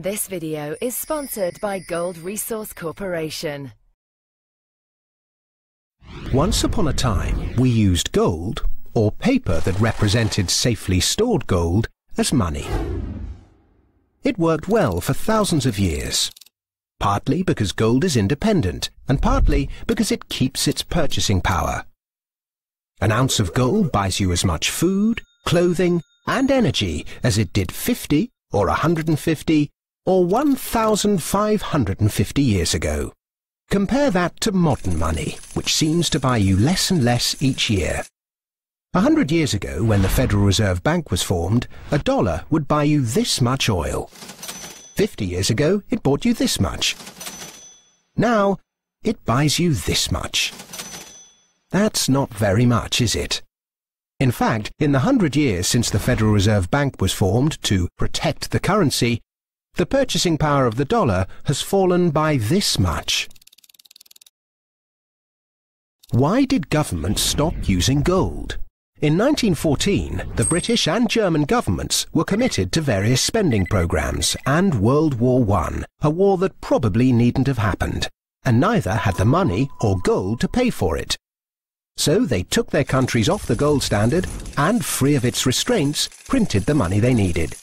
This video is sponsored by Gold Resource Corporation. Once upon a time, we used gold, or paper that represented safely stored gold, as money. It worked well for thousands of years, partly because gold is independent, and partly because it keeps its purchasing power. An ounce of gold buys you as much food, clothing, and energy as it did 50, or 150, or 1,550 years ago. Compare that to modern money, which seems to buy you less and less each year. 100 years ago, when the Federal Reserve Bank was formed, $1 would buy you this much oil. 50 years ago, it bought you this much. Now, it buys you this much. That's not very much, is it? In fact, in the 100 years since the Federal Reserve Bank was formed to protect the currency, the purchasing power of the dollar has fallen by this much. Why did governments stop using gold? In 1914, the British and German governments were committed to various spending programs and World War I, a war that probably needn't have happened, and neither had the money or gold to pay for it. So they took their countries off the gold standard and, free of its restraints, printed the money they needed.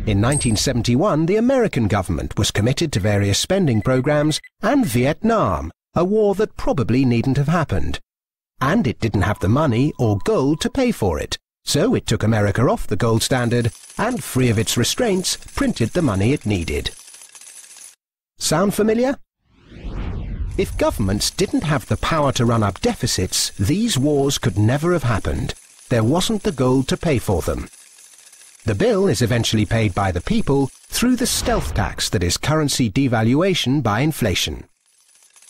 In 1971, the American government was committed to various spending programs and Vietnam, a war that probably needn't have happened. And it didn't have the money or gold to pay for it, so it took America off the gold standard and, free of its restraints, printed the money it needed. Sound familiar? If governments didn't have the power to run up deficits, these wars could never have happened. There wasn't the gold to pay for them. The bill is eventually paid by the people through the stealth tax that is currency devaluation by inflation.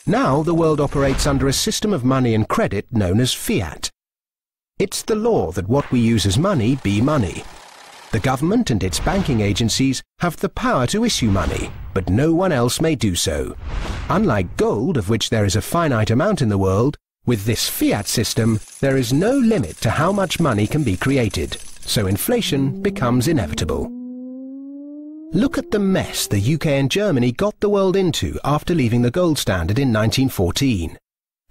Now the world operates under a system of money and credit known as fiat. It's the law that what we use as money be money. The government and its banking agencies have the power to issue money, but no one else may do so. Unlike gold, of which there is a finite amount in the world, with this fiat system there is no limit to how much money can be created, so inflation becomes inevitable. Look at the mess the UK and Germany got the world into after leaving the gold standard in 1914.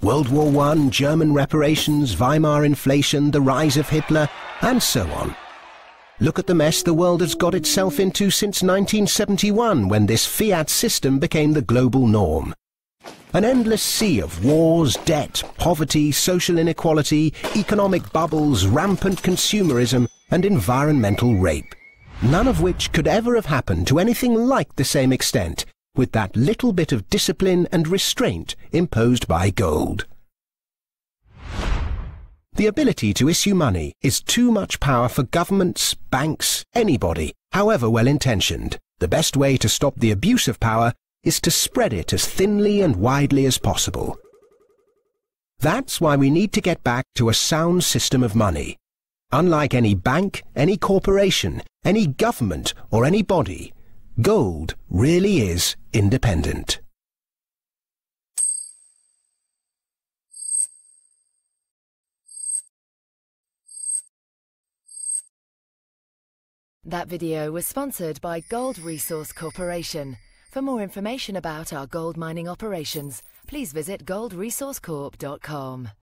World War I, German reparations, Weimar inflation, the rise of Hitler, and so on. Look at the mess the world has got itself into since 1971, when this fiat system became the global norm. An endless sea of wars, debt, poverty, social inequality, economic bubbles, rampant consumerism, and environmental rape. None of which could ever have happened to anything like the same extent, with that little bit of discipline and restraint imposed by gold. The ability to issue money is too much power for governments, banks, anybody, however well-intentioned. The best way to stop the abuse of power is to spread it as thinly and widely as possible. That's why we need to get back to a sound system of money. Unlike any bank, any corporation, any government, or any body, gold really is independent. That video was sponsored by Gold Resource Corporation. For more information about our gold mining operations, please visit goldresourcecorp.com.